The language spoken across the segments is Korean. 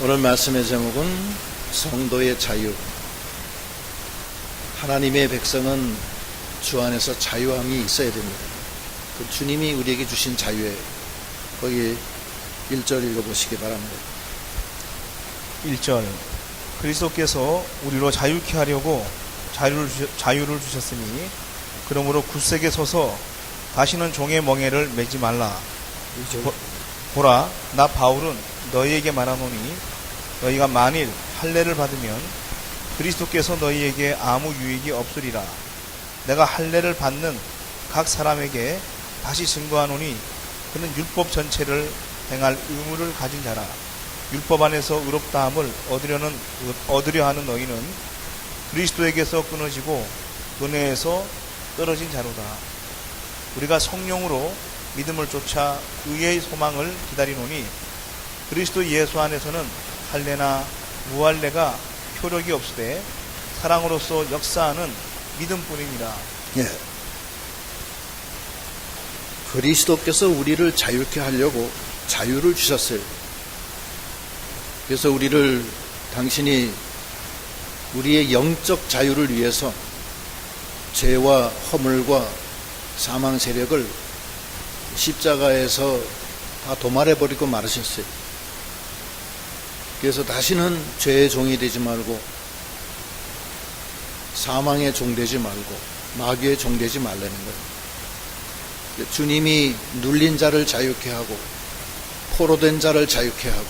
오늘 말씀의 제목은 성도의 자유. 하나님의 백성은 주 안에서 자유함이 있어야 됩니다. 그 주님이 우리에게 주신 자유에 거기 1절 읽어보시기 바랍니다. 1절 그리스도께서 우리로 자유케 하려고 자유를 주셨으니 그러므로 굳세게 서서 다시는 종의 멍에를 매지 말라. 보라, 나 바울은 너희에게 말하노니 너희가 만일 할례를 받으면 그리스도께서 너희에게 아무 유익이 없으리라. 내가 할례를 받는 각 사람에게 다시 증거하노니 그는 율법 전체를 행할 의무를 가진 자라. 율법 안에서 의롭다함을 얻으려 하는 너희는 그리스도에게서 끊어지고 은혜에서 떨어진 자로다. 우리가 성령으로 믿음을 쫓아 의의 소망을 기다리노니 그리스도 예수 안에서는 할례나 무할례가 효력이 없으되 사랑으로서 역사하는 믿음뿐이니라. 예. 그리스도께서 우리를 자유케 하려고 자유를 주셨어요. 그래서 당신이 우리의 영적 자유를 위해서 죄와 허물과 사망 세력을 십자가에서 다 도말해버리고 말으셨어요. 그래서 다시는 죄의 종이 되지 말고 사망의 종 되지 말고 마귀의 종 되지 말라는 거예요. 주님이 눌린 자를 자유케 하고 포로된 자를 자유케 하고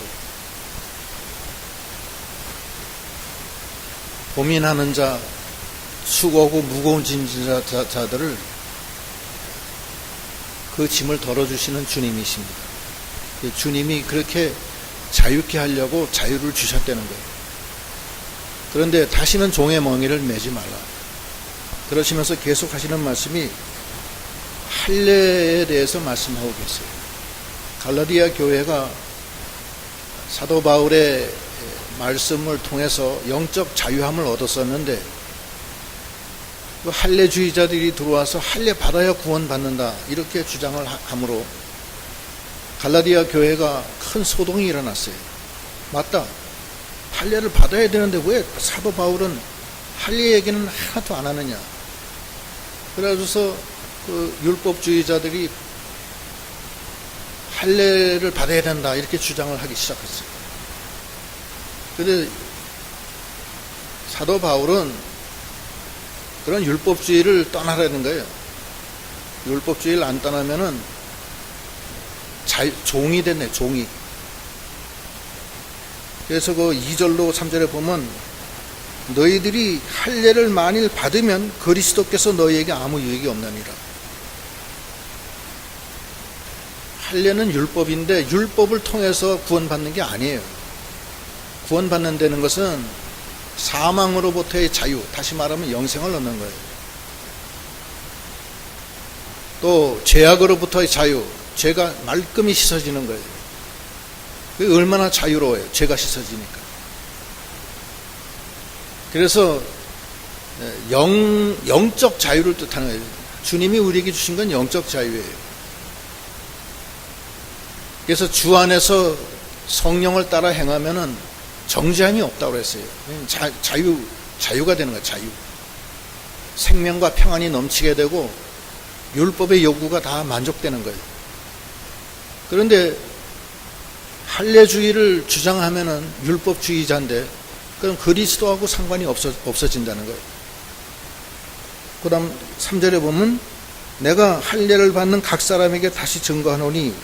고민하는 자, 수고하고 무거운 자들을 그 짐을 덜어주시는 주님이십니다. 주님이 그렇게 자유케 하려고 자유를 주셨다는 거예요. 그런데 다시는 종의 멍에를 매지 말라. 그러시면서 계속 하시는 말씀이 할례에 대해서 말씀하고 계세요. 갈라디아 교회가 사도 바울의 말씀을 통해서 영적 자유함을 얻었었는데 그 할례주의자들이 들어와서 할례 받아야 구원받는다 이렇게 주장을 함으로 갈라디아 교회가 큰 소동이 일어났어요. 맞다. 할례를 받아야 되는데 왜 사도 바울은 할례 얘기는 하나도 안 하느냐. 그래서 그 율법주의자들이 할례를 받아야 된다 이렇게 주장을 하기 시작했어요. 그런데 사도 바울은 그런 율법주의를 떠나라는 거예요. 율법주의를 안 떠나면은 종이 됐네, 종이. 그래서 그 2절로 3절에 보면 너희들이 할례를 만일 받으면 그리스도께서 너희에게 아무 유익이 없느니라. 할례는 율법인데 율법을 통해서 구원받는 게 아니에요. 구원받는다는 것은 사망으로부터의 자유, 다시 말하면 영생을 얻는 거예요. 또 죄악으로부터의 자유, 죄가 말끔히 씻어지는 거예요. 그게 얼마나 자유로워요, 죄가 씻어지니까. 그래서 영적 자유를 뜻하는 거예요. 주님이 우리에게 주신 건 영적 자유예요. 그래서 주 안에서 성령을 따라 행하면은 정죄함이 없다고 했어요. 자유가 되는 거예요, 자유. 생명과 평안이 넘치게 되고 율법의 요구가 다 만족되는 거예요. 그런데 할례주의를 주장하면은 율법주의자인데 그럼 그리스도하고 상관이 없어진다는 거예요. 그 다음 3절에 보면 내가 할례를 받는 각 사람에게 다시 증거하노니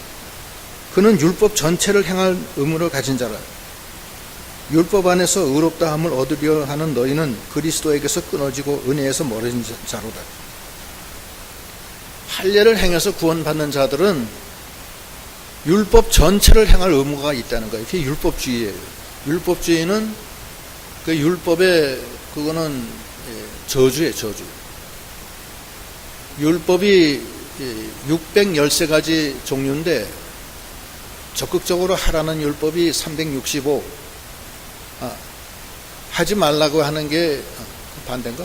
그는 율법 전체를 행할 의무를 가진 자라. 율법 안에서 의롭다함을 얻으려 하는 너희는 그리스도에게서 끊어지고 은혜에서 멀어진 자로다. 할례를 행해서 구원받는 자들은 율법 전체를 행할 의무가 있다는 거예요. 그게 율법주의예요. 율법주의는 그 율법의 그거는 저주예요, 저주. 율법이 613가지 종류인데 적극적으로 하라는 율법이 365. 하지 말라고 하는 게 반대인가?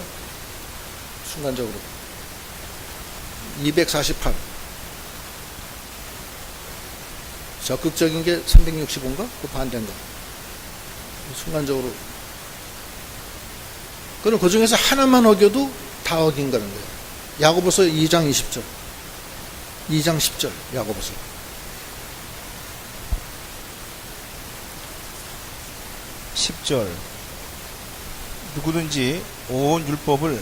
순간적으로 248. 적극적인 게 365인가? 그 반대인가? 순간적으로. 그럼 그 중에서 하나만 어겨도 다 어긴 거는 거예요. 야고보서 2장 20절. 2장 10절. 야고보서. (10절) 누구든지 온 율법을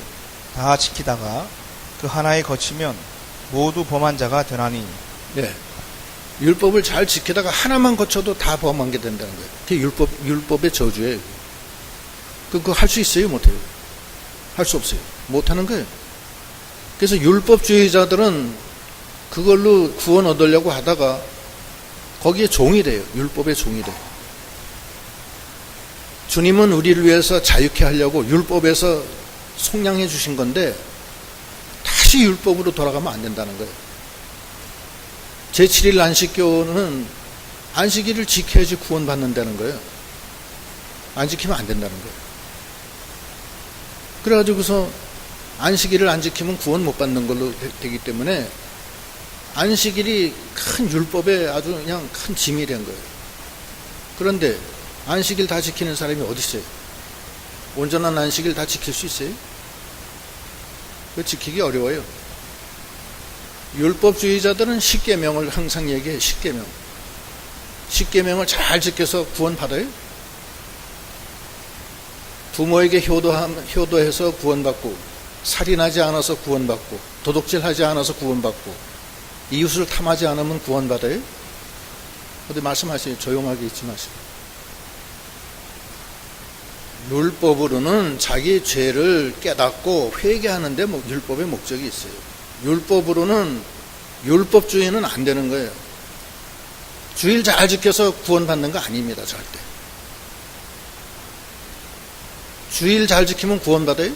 다 지키다가 그 하나에 거치면 모두 범한 자가 되나니. 네. 율법을 잘 지키다가 하나만 거쳐도 다 범한 게 된다는 거예요. 그게 율법의 저주예요. 그거 할 수 있어요? 못해요? 할 수 없어요. 못하는 거예요. 그래서 율법주의자들은 그걸로 구원 얻으려고 하다가 거기에 종이 돼요. 율법의 종이 돼요. 주님은 우리를 위해서 자유케 하려고 율법에서 속량해 주신 건데 다시 율법으로 돌아가면 안 된다는 거예요. 제7일 안식교는 안식일을 지켜야지 구원받는다는 거예요. 안 지키면 안 된다는 거예요. 그래가지고서 안식일을 안 지키면 구원 못 받는 걸로 되기 때문에 안식일이 큰 율법에 아주 그냥 큰 짐이 된 거예요. 그런데 안식일 다 지키는 사람이 어디 있어요? 온전한 안식일 다 지킬 수 있어요? 그 지키기 어려워요. 율법주의자들은 십계명을 항상 얘기해요. 십계명. 십계명을 잘 지켜서 구원받아요? 부모에게 효도해서 구원받고, 살인하지 않아서 구원받고, 도둑질하지 않아서 구원받고, 이웃을 탐하지 않으면 구원받아요? 어디 말씀하세요. 조용하게 있지 마시고. 율법으로는 자기 죄를 깨닫고 회개하는데 율법의 목적이 있어요. 율법으로는 율법주의는 안 되는 거예요. 주일 잘 지켜서 구원받는 거 아닙니다. 절대. 주일 잘 지키면 구원받아요?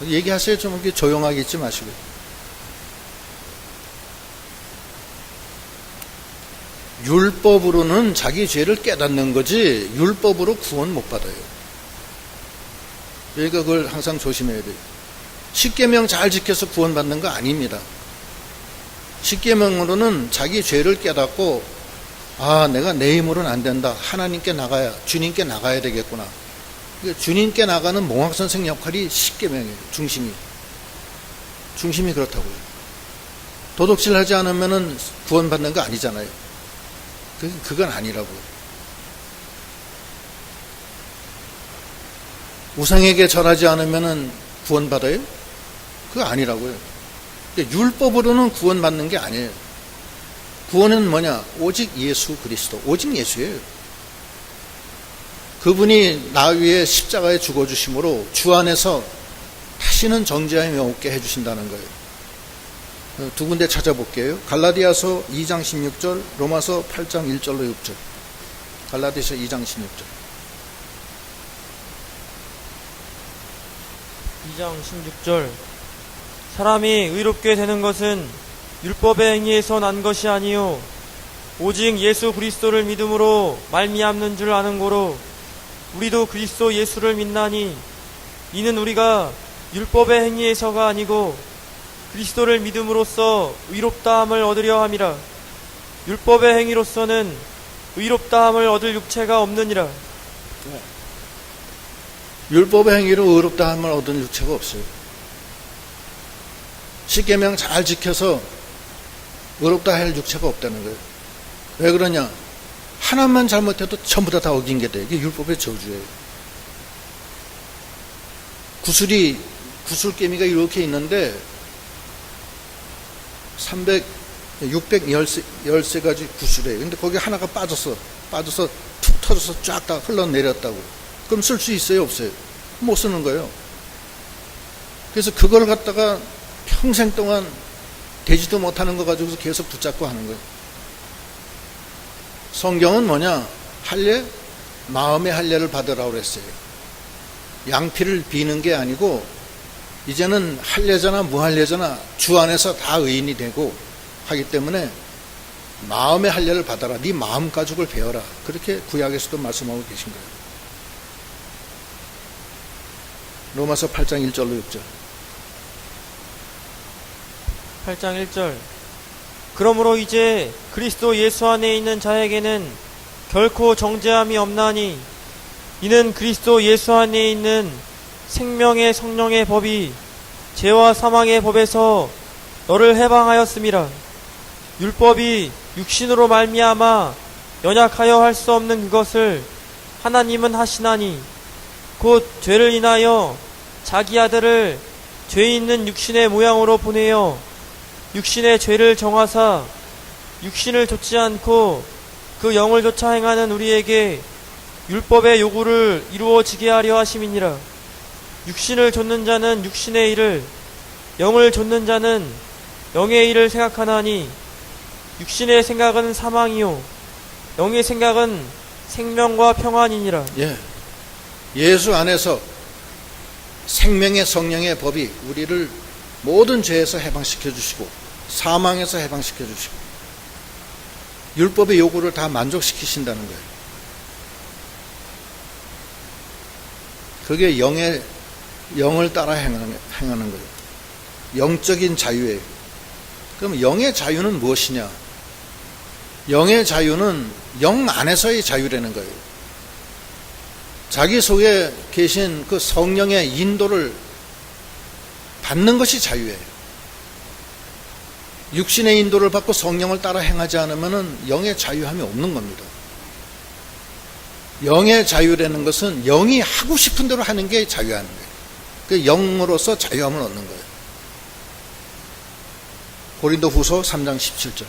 얘기하세요. 좀 이렇게 조용하게 있지 마시고. 율법으로는 자기 죄를 깨닫는 거지 율법으로 구원 못 받아요. 그러니까 그걸 항상 조심해야 돼요. 십계명 잘 지켜서 구원받는 거 아닙니다. 십계명으로는 자기 죄를 깨닫고 내가 내 힘으로는 안 된다. 하나님께 나가야, 주님께 나가야 되겠구나. 주님께 나가는 몽학선생 역할이 십계명이에요. 중심이 그렇다고요. 도둑질하지 않으면 구원받는 거 아니잖아요. 그건 아니라고요. 우상에게 절하지 않으면 구원받아요? 그거 아니라고요. 율법으로는 구원받는 게 아니에요. 구원은 뭐냐? 오직 예수 그리스도. 오직 예수예요. 그분이 나 위에 십자가에 죽어주심으로 주 안에서 다시는 정죄함이 없게 해주신다는 거예요. 두 군데 찾아볼게요. 갈라디아서 2장 16절, 로마서 8장 1절로 6절. 갈라디아서 2장 16절. 2장 16절. 사람이 의롭게 되는 것은 율법의 행위에서 난 것이 아니요 오직 예수 그리스도를 믿음으로 말미암는 줄 아는 고로 우리도 그리스도 예수를 믿나니 이는 우리가 율법의 행위에서가 아니고 그리스도를 믿음으로써 의롭다함을 얻으려 함이라. 율법의 행위로서는 의롭다함을 얻을 육체가 없느니라. 율법의 행위로 의롭다함을 얻은 육체가 없어요. 십계명 잘 지켜서 의롭다 할 육체가 없다는 거예요. 왜 그러냐? 하나만 잘못해도 전부 다 어긴 게 돼. 이게 율법의 저주예요. 구슬개미가 이렇게 있는데 613가지 구슬이에요. 근데 거기 하나가 빠져서 툭 터져서 쫙 다 흘러내렸다고. 그럼 쓸 수 있어요? 없어요? 못 쓰는 거예요. 그래서 그걸 갖다가 평생 동안 되지도 못하는 거 가지고서 계속 붙잡고 하는 거예요. 성경은 뭐냐? 할례, 마음의 할례를 받으라고 그랬어요. 양피를 비는 게 아니고 이제는 할례잖아 무할례잖아 주 안에서 다 의인이 되고 하기 때문에 마음의 할례를 받아라. 네 마음 가죽을 베어라. 그렇게 구약에서도 말씀하고 계신 거예요. 로마서 8장 1절로 6절. 8장 1절. 그러므로 이제 그리스도 예수 안에 있는 자에게는 결코 정죄함이 없나니 이는 그리스도 예수 안에 있는 생명의 성령의 법이 죄와 사망의 법에서 너를 해방하였음이라. 율법이 육신으로 말미암아 연약하여 할 수 없는 그것을 하나님은 하시나니 곧 죄를 인하여 자기 아들을 죄 있는 육신의 모양으로 보내어 육신의 죄를 정하사 육신을 좇지 않고 그 영을 좇아 행하는 우리에게 율법의 요구를 이루어지게 하려 하심이니라. 육신을 좇는 자는 육신의 일을, 영을 좇는 자는 영의 일을 생각하나니 육신의 생각은 사망이요 영의 생각은 생명과 평안이니라. 예수 안에서 생명의 성령의 법이 우리를 모든 죄에서 해방시켜 주시고 사망에서 해방시켜 주시고 율법의 요구를 다 만족시키신다는 거예요. 그게 영을 따라 행하는 거예요. 영적인 자유예요. 그럼 영의 자유는 무엇이냐? 영의 자유는 영 안에서의 자유라는 거예요. 자기 속에 계신 그 성령의 인도를 받는 것이 자유예요. 육신의 인도를 받고 성령을 따라 행하지 않으면 영의 자유함이 없는 겁니다. 영의 자유라는 것은 영이 하고 싶은 대로 하는 게 자유하는 거예요. 그 영으로서 자유함을 얻는 거예요. 고린도후서 3장 17절.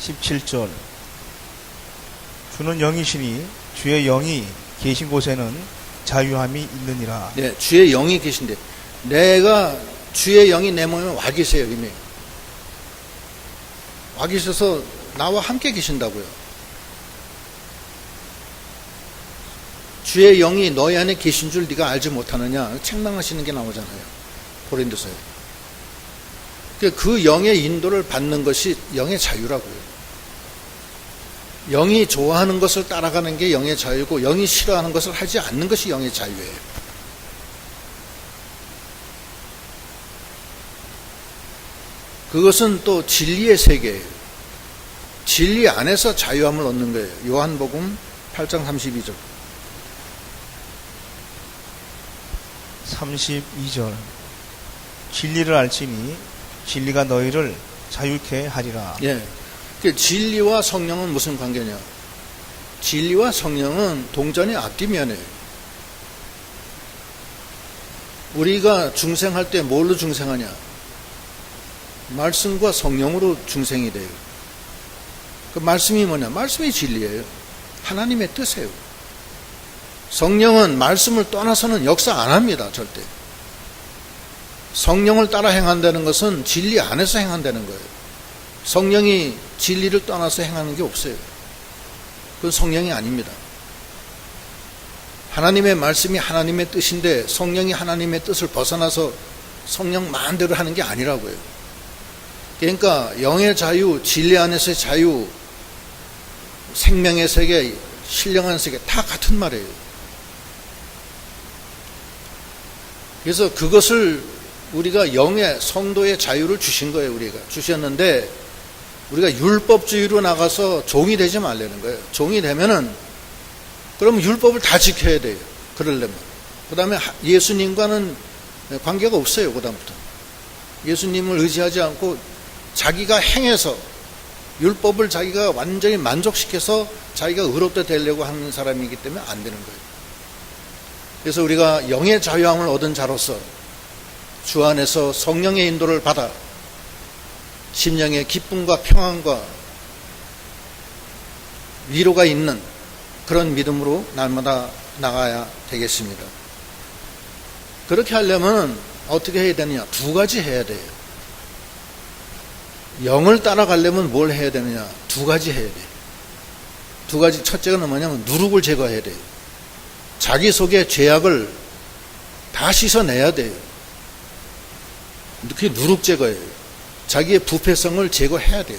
17절. 주는 영이시니 주의 영이 계신 곳에는 자유함이 있느니라. 네, 주의 영이 계신데 내가 주의 영이 내 몸에 와 계세요. 이미 와 계셔서 나와 함께 계신다고요. 주의 영이 너희 안에 계신 줄 네가 알지 못하느냐 책망하시는 게 나오잖아요. 고린도서에. 그 영의 인도를 받는 것이 영의 자유라고요. 영이 좋아하는 것을 따라가는 게 영의 자유고 영이 싫어하는 것을 하지 않는 것이 영의 자유예요. 그것은 또 진리의 세계예요. 진리 안에서 자유함을 얻는 거예요. 요한복음 8장 32절. 32절. 진리를 알지니 진리가 너희를 자유케 하리라. 예. 진리와 성령은 무슨 관계냐? 진리와 성령은 동전의 앞뒤면이에요. 우리가 중생할 때 뭘로 중생하냐? 말씀과 성령으로 중생이 돼요. 그 말씀이 뭐냐? 말씀이 진리예요. 하나님의 뜻이에요. 성령은 말씀을 떠나서는 역사 안 합니다. 절대. 성령을 따라 행한다는 것은 진리 안에서 행한다는 거예요. 성령이 진리를 떠나서 행하는 게 없어요. 그건 성령이 아닙니다. 하나님의 말씀이 하나님의 뜻인데 성령이 하나님의 뜻을 벗어나서 성령 마음대로 하는 게 아니라고요. 그러니까 영의 자유, 진리 안에서의 자유, 생명의 세계, 신령한 세계 다 같은 말이에요. 그래서 그것을 우리가 영의 성도의 자유를 주신 거예요. 우리가 주셨는데 우리가 율법주의로 나가서 종이 되지 말라는 거예요. 종이 되면은 그럼 율법을 다 지켜야 돼요. 그러려면. 그 다음에 예수님과는 관계가 없어요. 그 다음부터. 예수님을 의지하지 않고 자기가 행해서 율법을 자기가 완전히 만족시켜서 자기가 의롭다 되려고 하는 사람이기 때문에 안 되는 거예요. 그래서 우리가 영의 자유함을 얻은 자로서 주 안에서 성령의 인도를 받아 심령의 기쁨과 평안과 위로가 있는 그런 믿음으로 날마다 나가야 되겠습니다. 그렇게 하려면 어떻게 해야 되느냐? 두 가지 해야 돼요. 영을 따라가려면 뭘 해야 되느냐? 두 가지 해야 돼요. 두 가지. 첫째가 뭐냐면 누룩을 제거해야 돼요. 자기 속의 죄악을 다 씻어내야 돼요. 그게 누룩 제거예요. 자기의 부패성을 제거해야 돼요.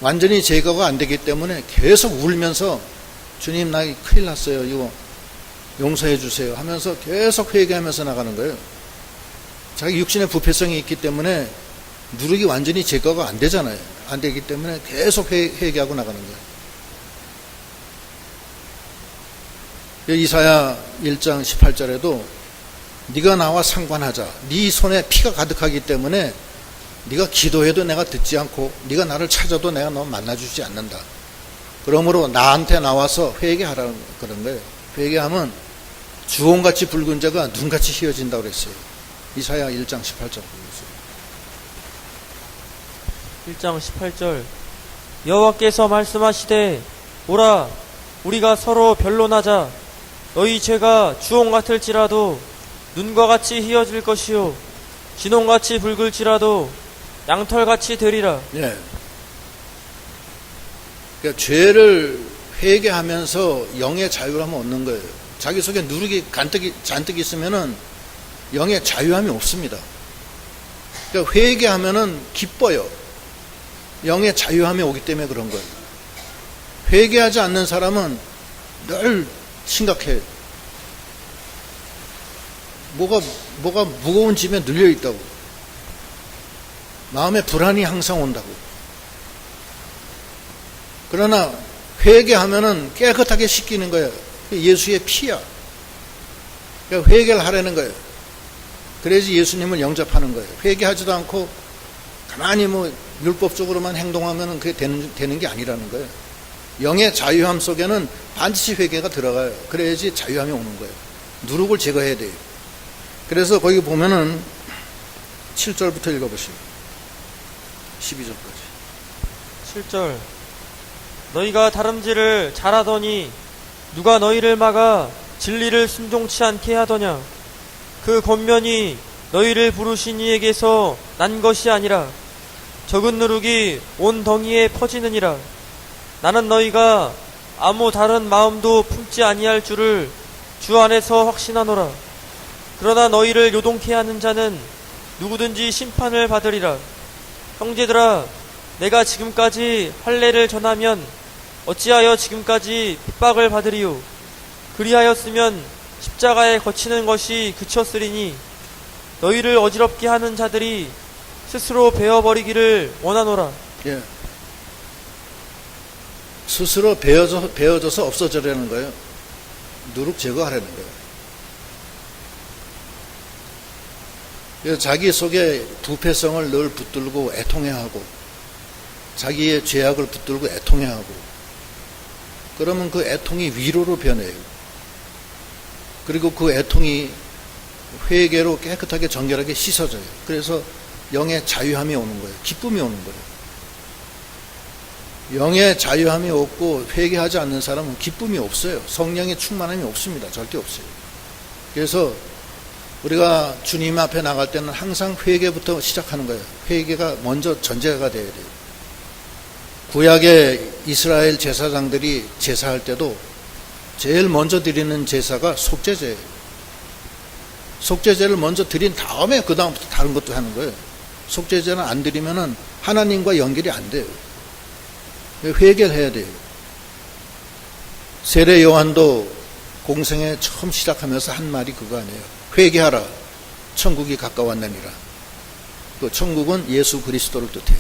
완전히 제거가 안 되기 때문에 계속 울면서 주님 나 큰일 났어요. 이거 용서해 주세요 하면서 계속 회개하면서 나가는 거예요. 자기 육신의 부패성이 있기 때문에 누룩이 완전히 제거가 안 되잖아요. 안 되기 때문에 계속 회개하고 나가는 거예요. 이사야 1장 18절에도 네가 나와 상관하자. 네 손에 피가 가득하기 때문에 네가 기도해도 내가 듣지 않고 네가 나를 찾아도 내가 너 만나주지 않는다. 그러므로 나한테 나와서 회개하라는 그런 거예요. 회개하면 주홍같이 붉은 자가 눈같이 휘어진다고 그랬어요. 이사야 1장 18절. 1장 18절 여호와께서 말씀하시되 오라 우리가 서로 변론하자. 너희 죄가 주홍 같을지라도 눈과 같이 휘어질 것이요 진홍같이 붉을지라도 양털같이 되리라. 예. 그러니까 죄를 회개하면서 영의 자유함을 얻는 거예요. 자기 속에 누룩이 잔뜩 있으면은 영의 자유함이 없습니다. 그러니까 회개하면은 기뻐요. 영의 자유함이 오기 때문에 그런 거예요. 회개하지 않는 사람은 늘 심각해요. 뭐가 무거운 짐에 눌려 있다고. 마음에 불안이 항상 온다고. 그러나 회개하면은 깨끗하게 씻기는 거예요. 예수의 피야. 그러니까 회개를 하라는 거예요. 그래야지 예수님을 영접하는 거예요. 회개하지도 않고 가만히 율법적으로만 행동하면 그게 되는 게 아니라는 거예요. 영의 자유함 속에는 반드시 회개가 들어가요. 그래야지 자유함이 오는 거예요. 누룩을 제거해야 돼요. 그래서 거기 보면은 7절부터 읽어보시오. 12절까지. 7절 너희가 다름질을 잘하더니 누가 너희를 막아 진리를 순종치 않게 하더냐. 그 권면이 너희를 부르신 이에게서 난 것이 아니라 적은 누룩이 온 덩이에 퍼지느니라. 나는 너희가 아무 다른 마음도 품지 아니할 줄을 주 안에서 확신하노라. 그러나 너희를 요동케 하는 자는 누구든지 심판을 받으리라. 형제들아 내가 지금까지 할례를 전하면 어찌하여 지금까지 핍박을 받으리요. 그리하였으면 십자가에 거치는 것이 그쳤으리니 너희를 어지럽게 하는 자들이 스스로 베어버리기를 원하노라. 예. 스스로 베어져서 없어지려는 거예요. 누룩 제거하려는 거예요. 그래서 자기 속에 부패성을 늘 붙들고 애통해하고 자기의 죄악을 붙들고 애통해하고 그러면 그 애통이 위로로 변해요. 그리고 그 애통이 회개로 깨끗하게 정결하게 씻어져요. 그래서 영의 자유함이 오는 거예요. 기쁨이 오는 거예요. 영의 자유함이 없고 회개하지 않는 사람은 기쁨이 없어요. 성령의 충만함이 없습니다. 절대 없어요. 그래서 우리가 주님 앞에 나갈 때는 항상 회개부터 시작하는 거예요. 회개가 먼저 전제가 돼야 돼요. 구약의 이스라엘 제사장들이 제사할 때도 제일 먼저 드리는 제사가 속죄제예요. 속죄제를 먼저 드린 다음에 그 다음부터 다른 것도 하는 거예요. 속죄제는 안 드리면은 하나님과 연결이 안 돼요. 회개를 해야 돼요. 세례 요한도 공생에 처음 시작하면서 한 말이 그거 아니에요. 회개하라. 천국이 가까웠느니라. 그 천국은 예수 그리스도를 뜻해요.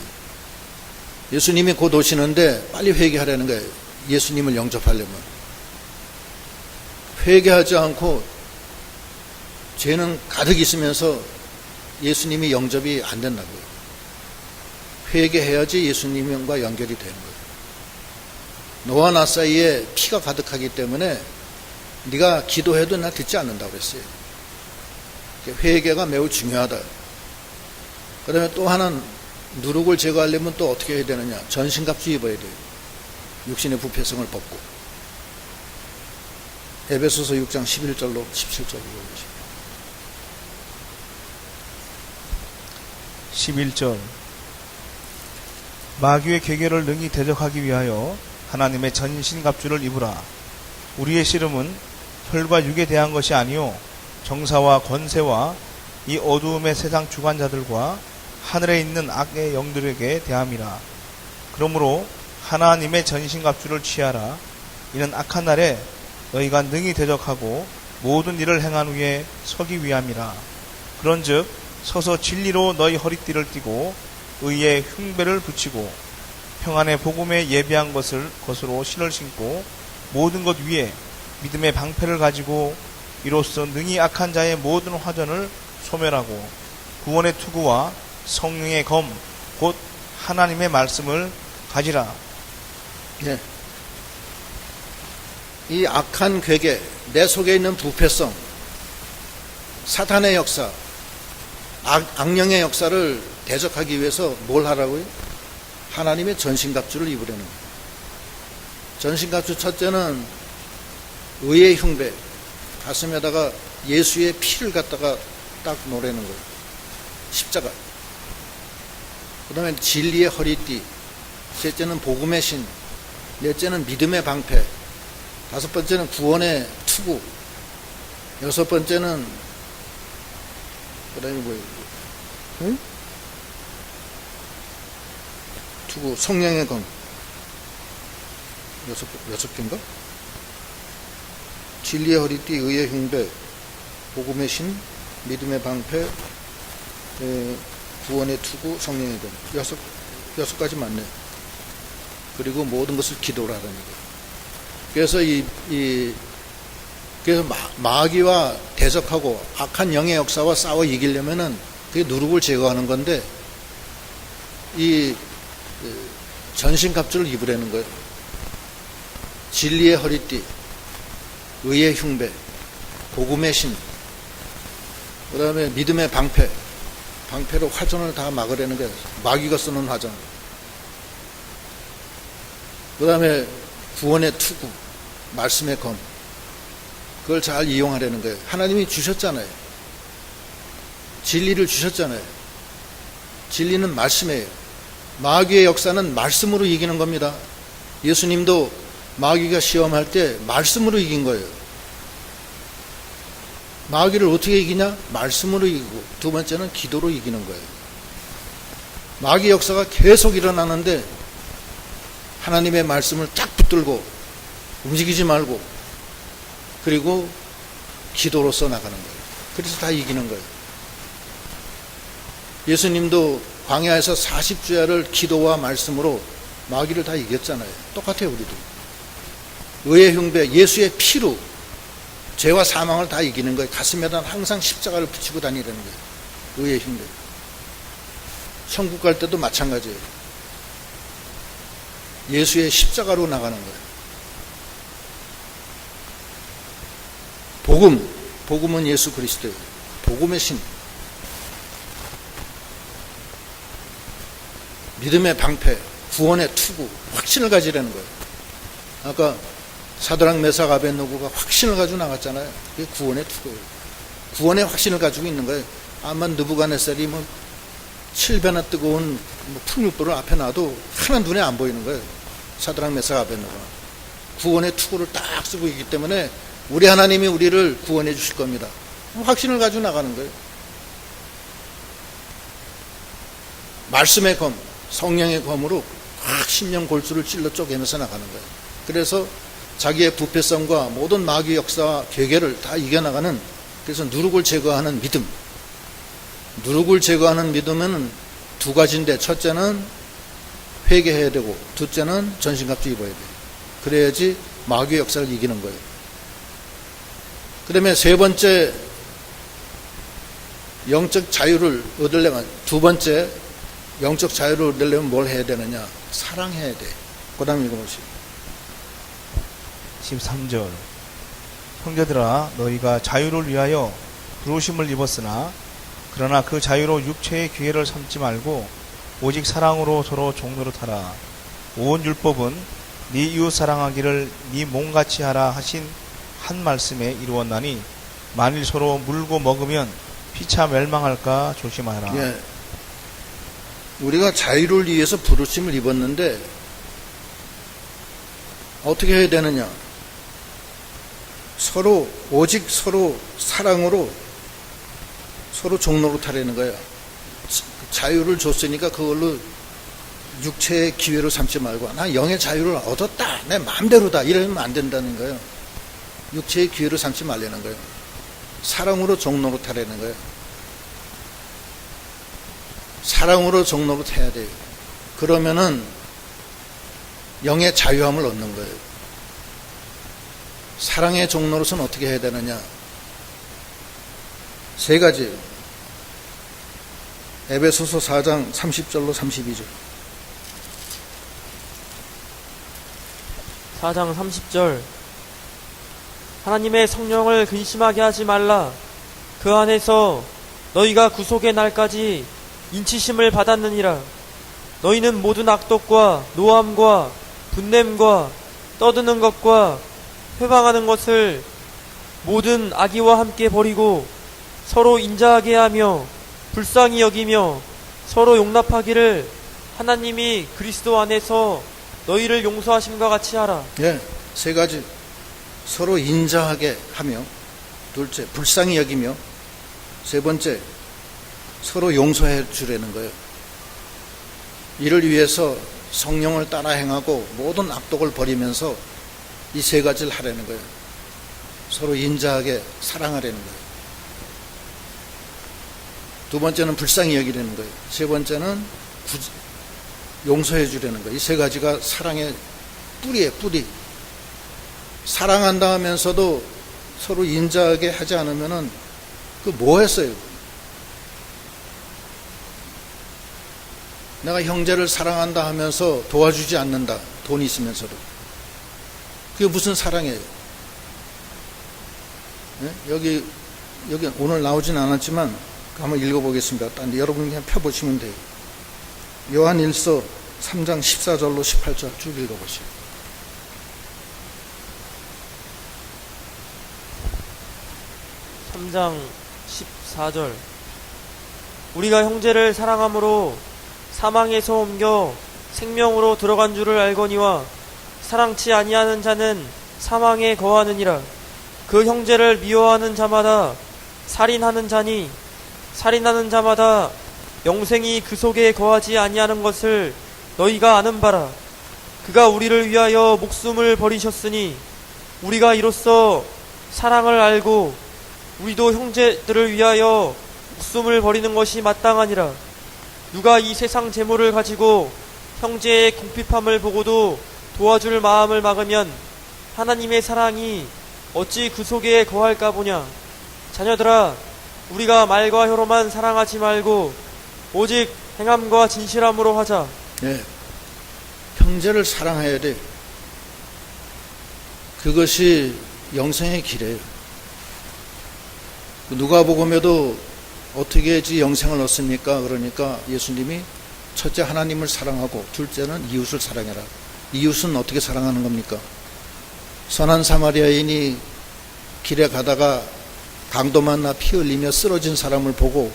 예수님이 곧 오시는데 빨리 회개하라는 거예요. 예수님을 영접하려면. 회개하지 않고 죄는 가득 있으면서 예수님이 영접이 안 된다고요. 회개해야지 예수님과 연결이 되는 거예요. 너와 나 사이에 피가 가득하기 때문에 네가 기도해도 나 듣지 않는다고 그랬어요. 회개가 매우 중요하다. 그다음에 또 하나는 누룩을 제거하려면 또 어떻게 해야 되느냐. 전신갑주 입어야 돼요. 육신의 부패성을 벗고. 에베소서 6장 11절로 17절로 보시죠. 11절 마귀의 계계를 능히 대적하기 위하여 하나님의 전신갑주를 입으라. 우리의 씨름은 혈과 육에 대한 것이 아니요 정사와 권세와 이 어두움의 세상 주관자들과 하늘에 있는 악의 영들에게 대함이라. 그러므로 하나님의 전신갑주를 취하라. 이는 악한 날에 너희가 능히 대적하고 모든 일을 행한 후에 서기 위함이라. 그런즉 서서 진리로 너희 허리띠를 띠고 의의 흉배를 붙이고 평안의 복음에 예비한 것으로 신을 신고 모든 것 위에 믿음의 방패를 가지고 이로써 능히 악한 자의 모든 화전을 소멸하고 구원의 투구와 성령의 검 곧 하나님의 말씀을 가지라. 네. 이 악한 괴계, 내 속에 있는 부패성, 사탄의 역사, 악령의 역사를 대적하기 위해서 뭘 하라고요? 하나님의 전신갑주를 입으려는 거예요. 전신갑주 첫째는 의의 흉배, 가슴에다가 예수의 피를 갖다가 딱 놓으라는 거예요. 십자가. 그 다음에 진리의 허리띠, 셋째는 복음의 신, 넷째는 믿음의 방패, 다섯 번째는 구원의 투구, 여섯 번째는 그 다음에 뭐예요? 응? 투구, 성령의 검. 여섯 개인가? 진리의 허리띠, 의의 흉배, 복음의 신, 믿음의 방패, 구원의 투구, 성령의 검. 여섯 가지 맞네. 그리고 모든 것을 기도로 하라는 거예요. 그래서 그래서 마귀와 대적하고 악한 영의 역사와 싸워 이기려면은 그게 누룩을 제거하는 건데, 이 전신갑주를 입으라는 거예요. 진리의 허리띠, 의의 흉배, 복음의 신, 그 다음에 믿음의 방패, 방패로 화전을 다 막으라는 거예요. 마귀가 쓰는 화전. 그 다음에 구원의 투구, 말씀의 검, 그걸 잘 이용하라는 거예요. 하나님이 주셨잖아요. 진리를 주셨잖아요. 진리는 말씀이에요. 마귀의 역사는 말씀으로 이기는 겁니다. 예수님도 마귀가 시험할 때 말씀으로 이긴 거예요. 마귀를 어떻게 이기냐? 말씀으로 이기고, 두 번째는 기도로 이기는 거예요. 마귀 역사가 계속 일어나는데 하나님의 말씀을 쫙 붙들고 움직이지 말고, 그리고 기도로서 나가는 거예요. 그래서 다 이기는 거예요. 예수님도 광야에서 40주야를 기도와 말씀으로 마귀를 다 이겼잖아요. 똑같아요, 우리도. 의의 흉배, 예수의 피로 죄와 사망을 다 이기는 거예요. 가슴에다 항상 십자가를 붙이고 다니라는 거예요. 의의 흉배. 천국 갈 때도 마찬가지예요. 예수의 십자가로 나가는 거예요. 복음은 예수 그리스도예요. 복음의 신. 믿음의 방패, 구원의 투구, 확신을 가지라는 거예요. 아까 사드락 메삭 아벳느고가 확신을 가지고 나갔잖아요. 그게 구원의 투구예요. 구원의 확신을 가지고 있는 거예요. 아마 느부갓네살이 7배나 뜨거운 풍류불을 앞에 놔도 하나 눈에 안 보이는 거예요. 사드락 메삭 아벳느고가 구원의 투구를 딱 쓰고 있기 때문에 우리 하나님이 우리를 구원해 주실 겁니다. 확신을 가지고 나가는 거예요. 말씀의 검, 성령의 검으로 확 심령 골수를 찔러 쪼개면서 나가는 거예요. 그래서 자기의 부패성과 모든 마귀 역사와 괴계를 다 이겨나가는, 그래서 누룩을 제거하는 믿음. 누룩을 제거하는 믿음은 두 가지인데, 첫째는 회개해야 되고, 둘째는 전신갑주 입어야 돼요. 그래야지 마귀의 역사를 이기는 거예요. 그 다음에 세 번째, 영적 자유를 얻으려면, 두 번째, 영적 자유를 얻으려면 뭘 해야 되느냐? 사랑해야 돼. 그 다음 읽어보시죠. 13절. 형제들아, 너희가 자유를 위하여 부르심을 입었으나 그러나 그 자유로 육체의 기회를 삼지 말고 오직 사랑으로 서로 종노릇하라. 온 율법은 네 이웃 사랑하기를 네 몸같이 하라 하신 한 말씀에 이루었나니 만일 서로 물고 먹으면 피차 멸망할까 조심하라. 예. 우리가 자유를 위해서 부르심을 입었는데 어떻게 해야 되느냐? 오직 서로 사랑으로 서로 종노릇하라는 거예요. 자유를 줬으니까 그걸로 육체의 기회로 삼지 말고, 나 영의 자유를 얻었다, 내 마음대로다, 이러면 안 된다는 거예요. 육체의 기회로 삼지 말라는 거예요. 사랑으로 종노릇하라는 거예요. 사랑으로 종로릇 해야 돼요. 그러면은 영의 자유함을 얻는 거예요. 사랑의 종로릇은 어떻게 해야 되느냐? 세 가지예요. 에베소서 4장 30절로 32절. 4장 30절. 하나님의 성령을 근심하게 하지 말라. 그 안에서 너희가 구속의 날까지 인치심을 받았느니라. 너희는 모든 악독과 노함과 분냄과 떠드는 것과 회방하는 것을 모든 악의와 함께 버리고 서로 인자하게 하며 불쌍히 여기며 서로 용납하기를 하나님이 그리스도 안에서 너희를 용서하심과 같이 하라. 예, 세 가지. 서로 인자하게 하며, 둘째, 불쌍히 여기며, 세 번째, 서로 용서해 주려는 거예요. 이를 위해서 성령을 따라 행하고 모든 악독을 버리면서 이 세 가지를 하려는 거예요. 서로 인자하게 사랑하려는 거예요. 두 번째는 불쌍히 여기려는 거예요. 세 번째는 용서해 주려는 거예요. 이 세 가지가 사랑의 뿌리예요, 뿌리. 사랑한다 하면서도 서로 인자하게 하지 않으면은 그 뭐 했어요? 내가 형제를 사랑한다 하면서 도와주지 않는다. 돈 있으면서도. 그게 무슨 사랑이에요? 네? 여기 오늘 나오진 않았지만 한번 읽어보겠습니다. 딴데 여러분 그냥 펴보시면 돼요. 요한 1서 3장 14절로 18절 쭉 읽어보세요. 3장 14절. 우리가 형제를 사랑함으로 사망에서 옮겨 생명으로 들어간 줄을 알거니와 사랑치 아니하는 자는 사망에 거하느니라. 그 형제를 미워하는 자마다 살인하는 자니 살인하는 자마다 영생이 그 속에 거하지 아니하는 것을 너희가 아는 바라. 그가 우리를 위하여 목숨을 버리셨으니 우리가 이로써 사랑을 알고 우리도 형제들을 위하여 목숨을 버리는 것이 마땅하니라. 누가 이 세상 재물을 가지고 형제의 궁핍함을 보고도 도와줄 마음을 막으면 하나님의 사랑이 어찌 그 속에 거할까 보냐. 자녀들아, 우리가 말과 혀로만 사랑하지 말고 오직 행함과 진실함으로 하자. 네. 형제를 사랑해야 돼. 그것이 영생의 길이에요. 누가복음에도 어떻게 해야지 영생을 얻습니까? 그러니까 예수님이 첫째 하나님을 사랑하고 둘째는 이웃을 사랑해라. 이웃은 어떻게 사랑하는 겁니까? 선한 사마리아인이 길에 가다가 강도 만나 피 흘리며 쓰러진 사람을 보고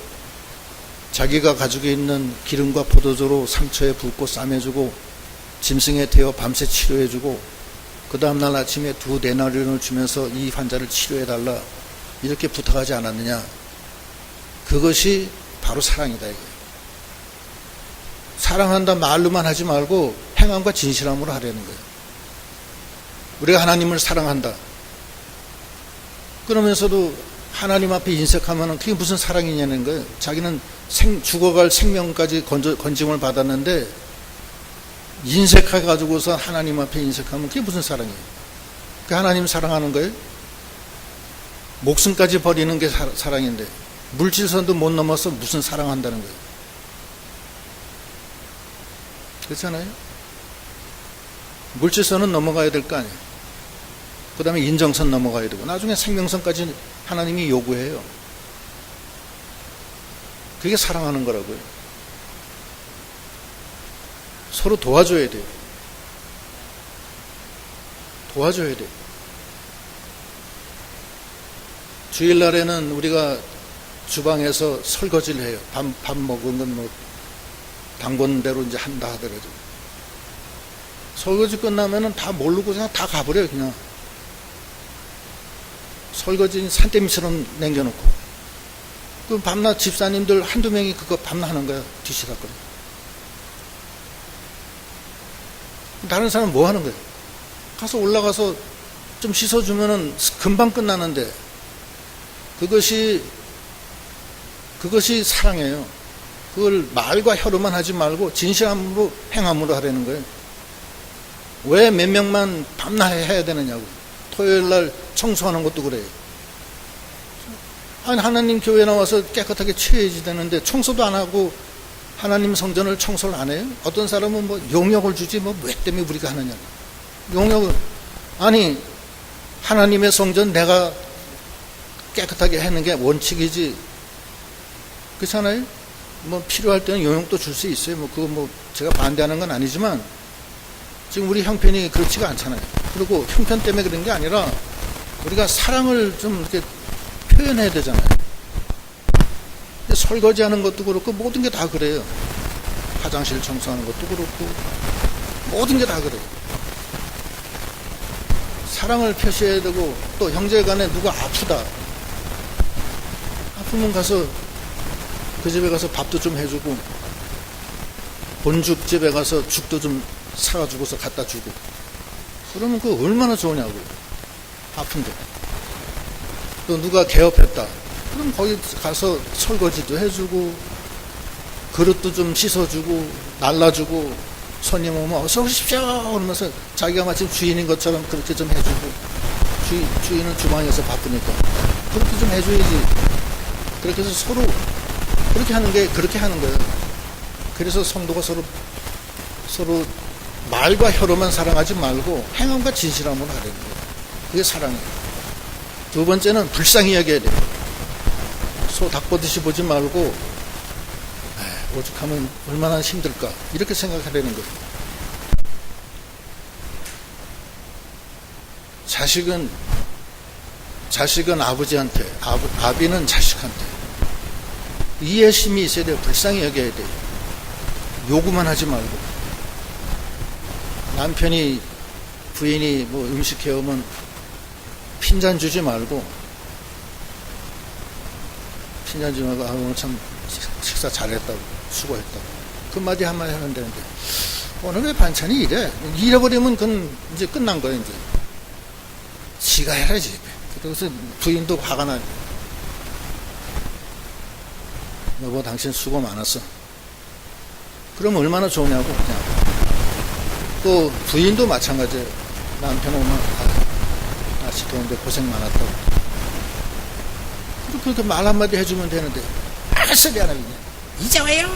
자기가 가지고 있는 기름과 포도주로 상처에 붓고 싸매주고 짐승에 태워 밤새 치료해주고 그 다음날 아침에 2데나리온을 주면서 이 환자를 치료해달라 이렇게 부탁하지 않았느냐. 그것이 바로 사랑이다 이거예요. 사랑한다 말로만 하지 말고 행함과 진실함으로 하려는 거예요. 우리가 하나님을 사랑한다 그러면서도 하나님 앞에 인색하면 그게 무슨 사랑이냐는 거예요. 자기는 죽어갈 생명까지 건짐을 받았는데 인색해가지고서 하나님 앞에 인색하면 그게 무슨 사랑이에요? 그 하나님 사랑하는 거예요? 목숨까지 버리는 게 사랑인데 물질선도 못 넘어서 무슨 사랑한다는 거예요? 그렇잖아요? 물질선은 넘어가야 될 거 아니에요. 그 다음에 인정선 넘어가야 되고 나중에 생명선까지 하나님이 요구해요. 그게 사랑하는 거라고요. 서로 도와줘야 돼요. 도와줘야 돼요. 주일날에는 우리가 주방에서 설거지를 해요. 밥 먹은 건 뭐 당번대로 이제 한다 하더라도 설거지 끝나면은 다 모르고 그냥 다 가버려요. 그냥 설거지 산더미처럼 남겨놓고 그 밤낮 집사님들 한두 명이 그거 밤낮 하는 거야. 뒤치다거리. 다른 사람은 뭐 하는 거예요? 가서 올라가서 좀 씻어주면은 금방 끝나는데 그것이 사랑이에요. 그걸 말과 혀로만 하지 말고 진실함으로 행함으로 하라는 거예요. 왜 몇 명만 밤낮 해야 되느냐고. 토요일 날 청소하는 것도 그래요. 아니, 하나님 교회 나와서 깨끗하게 취해야지 되는데 청소도 안 하고 하나님 성전을 청소를 안 해요? 어떤 사람은 뭐 용역을 주지 뭐 왜 때문에 우리가 하느냐고. 용역을, 아니, 하나님의 성전 내가 깨끗하게 하는 게 원칙이지. 그렇잖아요? 뭐 필요할 때는 용역도 줄 수 있어요. 뭐 그거 뭐 제가 반대하는 건 아니지만 지금 우리 형편이 그렇지가 않잖아요. 그리고 형편 때문에 그런 게 아니라 우리가 사랑을 좀 이렇게 표현해야 되잖아요. 설거지하는 것도 그렇고 모든 게 다 그래요. 화장실 청소하는 것도 그렇고 모든 게 다 그래요. 사랑을 표시해야 되고 또 형제간에 누가 아프다. 아프면 가서 그 집에 가서 밥도 좀 해주고 본죽집에 가서 죽도 좀 사가지고서 갖다 주고 그러면 그거 얼마나 좋으냐고요. 아픈데. 또 누가 개업했다. 그럼 거기 가서 설거지도 해주고 그릇도 좀 씻어주고 날라주고 손님 오면 어서 오십시오 그러면서 자기가 마침 주인인 것처럼 그렇게 좀 해주고 주인은 주방에서 바쁘니까 그렇게 좀 해줘야지. 그렇게 해서 서로 그렇게 하는 게 그렇게 하는 거예요. 그래서 성도가 서로 말과 혀로만 사랑하지 말고 행함과 진실함으로 하려는 거예요. 그게 사랑이에요. 두 번째는 불쌍히 여겨야 돼요. 소 닭 보듯이 보지 말고 오죽하면 얼마나 힘들까 이렇게 생각하려는 거예요. 자식은 아버지한테, 아비는 자식한테 이해심이 있어야 돼요. 불쌍히 여겨야 돼요. 요구만 하지 말고. 남편이 부인이 뭐 음식 해오면 핀잔 주지 말고 핀잔 주지 말고 오늘 참 식사 잘했다고 수고했다고 그 마디 한마디 하면 되는데 오늘 왜 반찬이 이래? 잃어버리면 그건 이제 끝난 거예요. 이제 지가 해야지. 그래서 부인도 화가 나요. 여보 당신 수고 많았어. 그럼 얼마나 좋으냐고. 그냥 또 부인도 마찬가지예요. 남편 오면 날씨 더운데 고생 많았다고. 그렇게 말 한마디 해주면 되는데 알았어 미안해 그냥 이제 와요.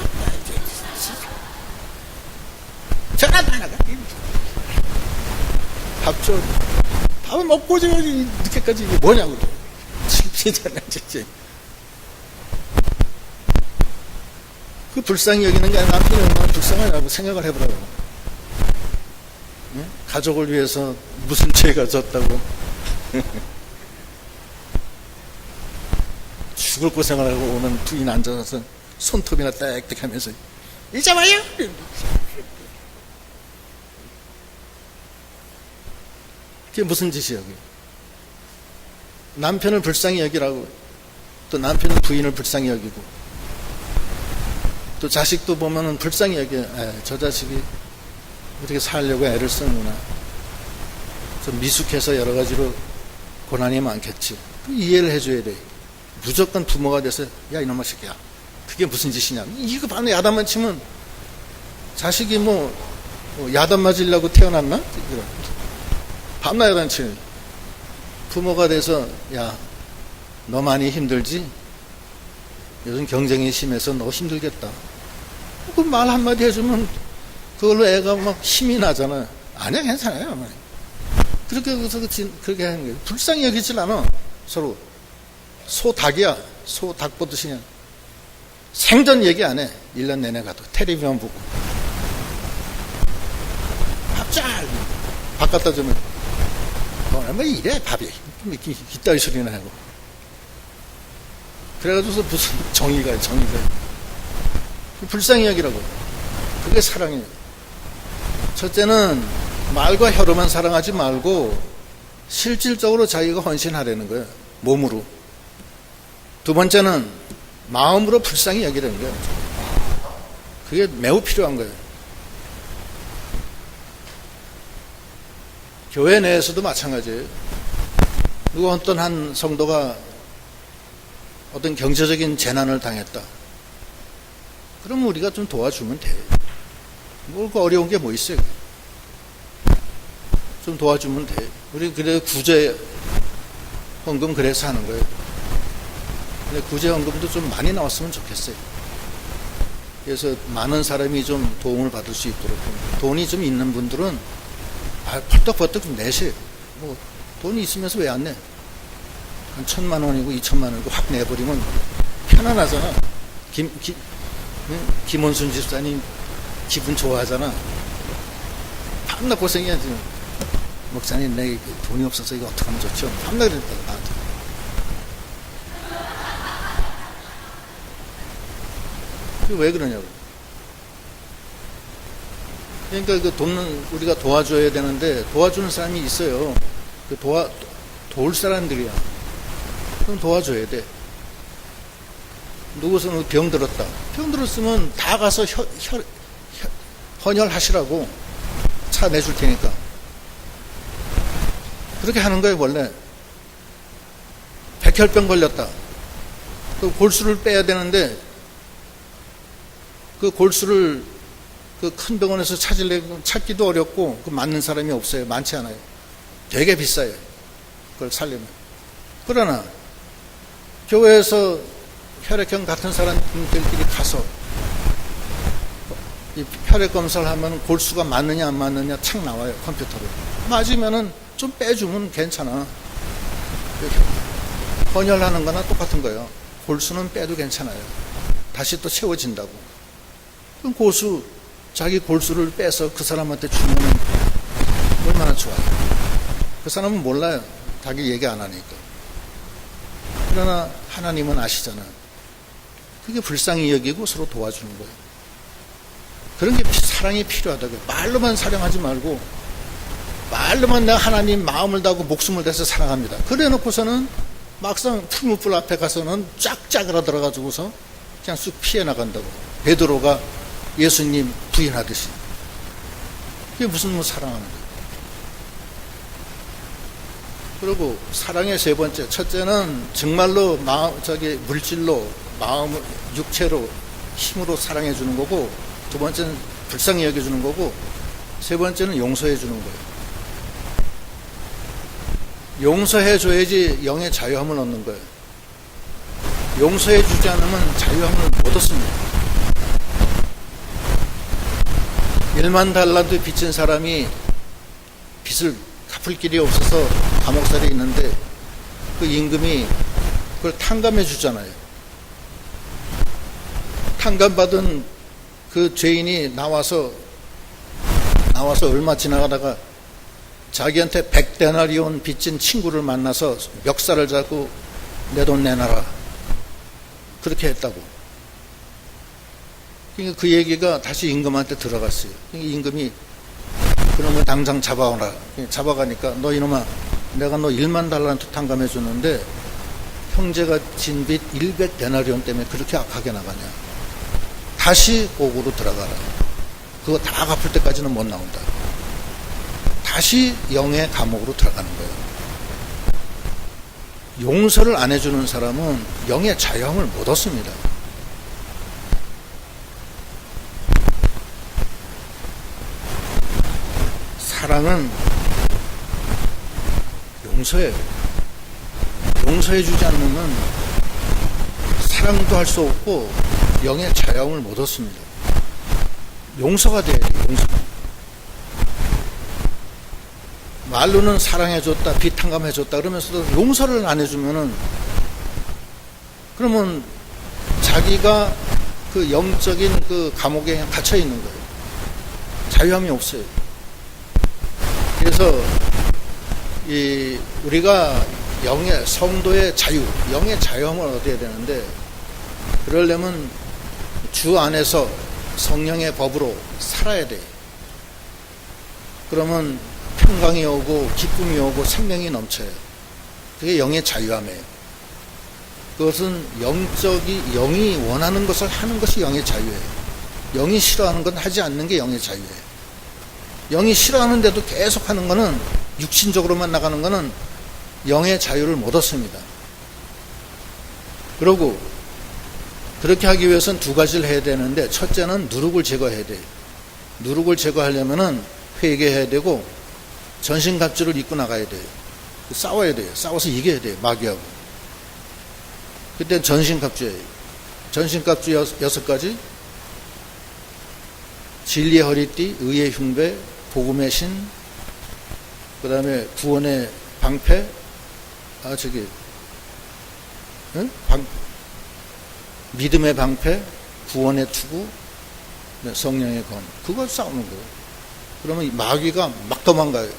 전화도 안 하고 밥 줘. 밥을 먹고 지금 늦게까지 이게 뭐냐고. 진짜네 진짜. 그 불쌍히 여기는 게 아니라 남편이 얼마나 불쌍하냐고 생각을 해보라고. 네? 가족을 위해서 무슨 죄가 졌다고. 죽을 고생을 하고 오는 부인 앉아서 손톱이나 땡땡 하면서 이제 와요? 그게 무슨 짓이야 그게. 남편을 불쌍히 여기라고. 또 남편은 부인을 불쌍히 여기고 또 자식도 보면은 불쌍히 여겨. 저 자식이 어떻게 살려고 애를 쓰는구나. 좀 미숙해서 여러 가지로 고난이 많겠지. 이해를 해줘야 돼. 무조건 부모가 돼서 야 이놈의 새끼야 그게 무슨 짓이냐. 이거 반에 야단만 치면 자식이 뭐 야단 맞으려고 태어났나? 밤낮 야단 치는 부모가 돼서 야 너 많이 힘들지? 요즘 경쟁이 심해서 너 힘들겠다. 그 말 한마디 해주면 그걸로 애가 막 힘이 나잖아. 아니야 괜찮아요. 그렇게 해서 그렇게 하는 거예요. 불쌍히 여기질 않아. 서로 소 닭이야. 소 닭 보듯이 그냥 생전 얘기 안 해. 1년 내내 가도 텔레비만 보고 밥 잘 밥 갖다 주면 뭐 이래 밥이 이따위 소리나 하고 그래가지고서 무슨 정의가 불쌍히 여기라고. 그게 사랑이에요. 첫째는 말과 혀로만 사랑하지 말고 실질적으로 자기가 헌신하려는 거예요. 몸으로. 두 번째는 마음으로 불쌍히 여기려는 거예요. 그게 매우 필요한 거예요. 교회 내에서도 마찬가지예요. 누구 어떤 한 성도가 어떤 경제적인 재난을 당했다. 그럼 우리가 좀 도와주면 돼. 뭐 어려운 게 뭐 있어요? 좀 도와주면 돼. 우리 그래 구제 헌금 그래서 하는 거예요. 근데 구제 헌금도 좀 많이 나왔으면 좋겠어요. 그래서 많은 사람이 좀 도움을 받을 수 있도록 돈이 좀 있는 분들은 벌떡벌떡 좀 내세요. 뭐 돈이 있으면서 왜 안 내? 한 1,000만 원이고 2,000만 원이고 확 내버리면 편안하잖아. 김원순 집사님 기분 좋아하잖아. 밤낮 고생해야지. 목사님, 내 돈이 없어서 이거 어떻게 하면 좋죠? 밤낮 그랬다, 나한테. 왜 그러냐고. 그러니까 그 돕는, 우리가 도와줘야 되는데, 도와주는 사람이 있어요. 도울 사람들이야. 그럼 도와줘야 돼. 누구서는 병 들었다. 병 들었으면 다 가서 헌혈하시라고 차 내줄 테니까. 그렇게 하는 거예요, 원래. 백혈병 걸렸다. 그 골수를 빼야 되는데, 그 골수를 그 큰 병원에서 찾기도 어렵고, 그 맞는 사람이 없어요. 많지 않아요. 되게 비싸요. 그걸 살려면. 그러나, 교회에서 혈액형 같은 사람들끼리 가서, 이 혈액 검사를 하면 골수가 맞느냐 안 맞느냐 착 나와요, 컴퓨터로. 맞으면은 좀 빼주면 괜찮아. 헌혈하는 거나 똑같은 거예요. 골수는 빼도 괜찮아요. 다시 또 채워진다고. 그럼 자기 골수를 빼서 그 사람한테 주면 얼마나 좋아요. 그 사람은 몰라요. 자기 얘기 안 하니까. 그러나 하나님은 아시잖아. 그게 불쌍히 여기고 서로 도와주는 거예요. 그런 게 사랑이 필요하다고요. 말로만 사랑하지 말고, 말로만 내가 하나님 마음을 다하고 목숨을 다해서 사랑합니다. 그래 놓고서는 막상 풀무불 앞에 가서는 쫙쫙 들어가지고서 그냥 쑥 피해 나간다고. 베드로가 예수님 부인하듯이. 그게 무슨 뭐 사랑하는 거예요. 그리고 사랑의 세 번째, 첫째는 정말로 물질로, 마음, 육체로, 힘으로 사랑해 주는 거고, 두 번째는 불쌍히 여겨 주는 거고, 세 번째는 용서해 주는 거예요. 용서해 줘야지 영의 자유함을 얻는 거예요. 용서해 주지 않으면 자유함을 못 얻습니다. 1만 달란트 빚진 사람이 빚을 갚을 길이 없어서 감옥살이에 있는데 그 임금이 그걸 탕감해 주잖아요. 탕감받은 그 죄인이 나와서 얼마 지나가다가 자기한테 100데나리온 빚진 친구를 만나서 멱살을 잡고 내 돈 내놔라. 그렇게 했다고. 그러니까 그 얘기가 다시 임금한테 들어갔어요. 그러니까 임금이 그놈을 당장 잡아오라. 잡아가니까 너 이놈아, 내가 너 1만 달란트 탕감해 줬는데 형제가 진 빚 100데나리온 때문에 그렇게 악하게 나가냐. 다시 옥으로 들어가라. 그거 다 갚을 때까지는 못 나온다. 다시 영의 감옥으로 들어가는 거예요. 용서를 안 해주는 사람은 영의 자유함을 못 얻습니다. 사랑은 용서예요. 용서해주지 않으면 사랑도 할 수 없고 영의 자유함을 못 얻습니다. 용서가 돼야 돼요. 용서가. 말로는 사랑해줬다, 빚 탕감해줬다 그러면서도 용서를 안 해주면은 그러면 자기가 그 영적인 그 감옥에 갇혀 있는 거예요. 자유함이 없어요. 그래서 우리가 영의 성도의 자유, 영의 자유함을 얻어야 되는데 그러려면 주 안에서 성령의 법으로 살아야 돼. 그러면 평강이 오고 기쁨이 오고 생명이 넘쳐요. 그게 영의 자유함이에요. 그것은 영이 원하는 것을 하는 것이 영의 자유예요. 영이 싫어하는 건 하지 않는 게 영의 자유예요. 영이 싫어하는데도 계속 하는 거는, 육신적으로만 나가는 거는 영의 자유를 못 얻습니다. 그리고 그렇게 하기 위해서는 두 가지를 해야 되는데, 첫째는 누룩을 제거해야 돼요. 누룩을 제거하려면은 회개해야 되고 전신갑주를 입고 나가야 돼요. 싸워야 돼요. 싸워서 이겨야 돼요. 마귀하고. 그때 전신갑주예요. 전신갑주 6가지. 진리의 허리띠, 의의 흉배, 복음의 신, 그 다음에 구원의 방패, 믿음의 방패, 구원의 투구, 성령의 검. 그걸 싸우는 거예요. 그러면 이 마귀가 막 도망가요.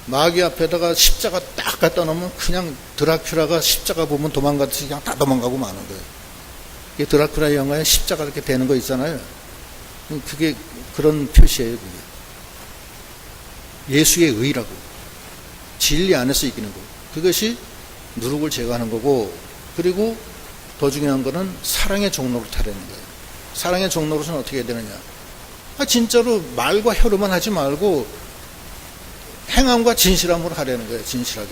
마귀 앞에다가 십자가 딱 갖다 놓으면 그냥 드라큘라가 십자가 보면 도망가듯이 그냥 다 도망가고 마는 거예요. 이게 드라큘라 영화에 십자가 이렇게 되는 거 있잖아요. 그게 그런 표시예요. 그게. 예수의 의라고. 진리 안에서 이기는 거고. 그것이 누룩을 제거하는 거고, 그리고 더 중요한 거는 사랑의 종로를 타려는 거예요. 사랑의 종로로서는 어떻게 해야 되느냐. 진짜로 말과 혀로만 하지 말고 행함과 진실함으로 하려는 거예요. 진실하게.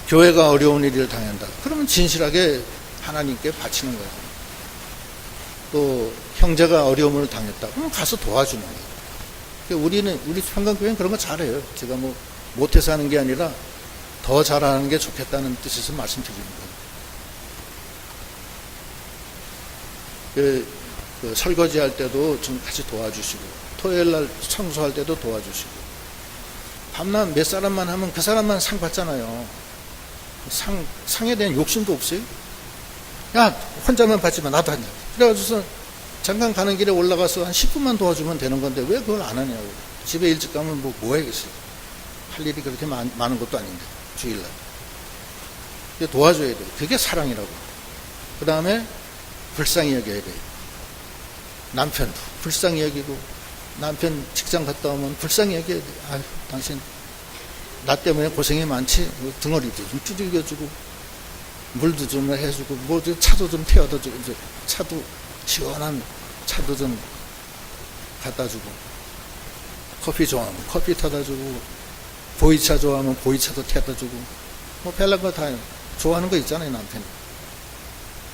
교회가 어려운 일을 당한다. 그러면 진실하게 하나님께 바치는 거예요. 또 형제가 어려움을 당했다. 그럼 가서 도와주는 거예요. 우리 평강교회는 그런 거 잘해요. 제가 뭐 못해서 하는 게 아니라 더 잘하는 게 좋겠다는 뜻에서 말씀드리는 거예요. 그 설거지 할 때도 좀 같이 도와주시고, 토요일 날 청소할 때도 도와주시고, 밤낮 몇 사람만 하면 그 사람만 상 받잖아요. 상에 대한 욕심도 없어요. 야, 혼자만 받지 마, 나도 하냐. 그래가지고서 잠깐 가는 길에 올라가서 한 10분만 도와주면 되는 건데 왜 그걸 안 하냐고. 집에 일찍 가면 뭐 해야겠어요. 할 일이 그렇게 많은 것도 아닌데, 주일날. 도와줘야 돼요. 그게 사랑이라고. 그 다음에 불쌍히 여겨야 돼요. 남편 불쌍히 여기고, 남편 직장 갔다 오면 불쌍히 여겨야 돼요. 아유, 당신 나 때문에 고생이 많지? 등어리도 좀 두들겨주고, 물도 좀 해주고, 뭐 차도 좀 태워다 주고, 차도 시원한 차도 좀 갖다 주고, 커피 좋아하면 커피 타다 주고, 보이차 좋아하면 보이차도 태워다 주고, 뭐 별난 거 다 좋아하는 거 있잖아요, 남편이.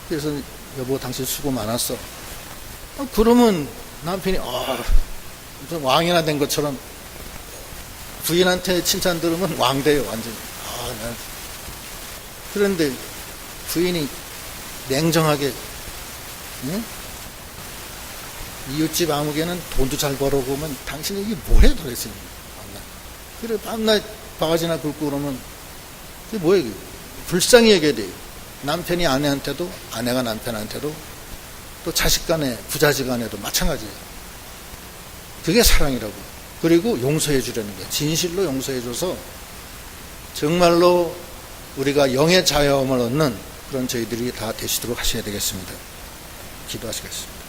그래서 여보 당신 수고 많았어. 그러면 남편이 무슨 왕이나 된 것처럼 부인한테 칭찬 들으면 왕 돼요, 완전히. 그런데 부인이 냉정하게, 응? 이웃집 아무개는 돈도 잘 벌어보면 당신이 이게 뭐해 도대체. 그래 밤낮 바가지나 긁고 그러면 그게 뭐예요? 이게? 불쌍히 여겨야 돼요. 남편이 아내한테도, 아내가 남편한테도, 또 자식 간에, 부자지 간에도 마찬가지예요. 그게 사랑이라고. 그리고 용서해 주려는 거예요. 진실로 용서해 줘서 정말로 우리가 영의 자유함을 얻는 그런 저희들이 다 되시도록 하셔야 되겠습니다. 기도하시겠습니다.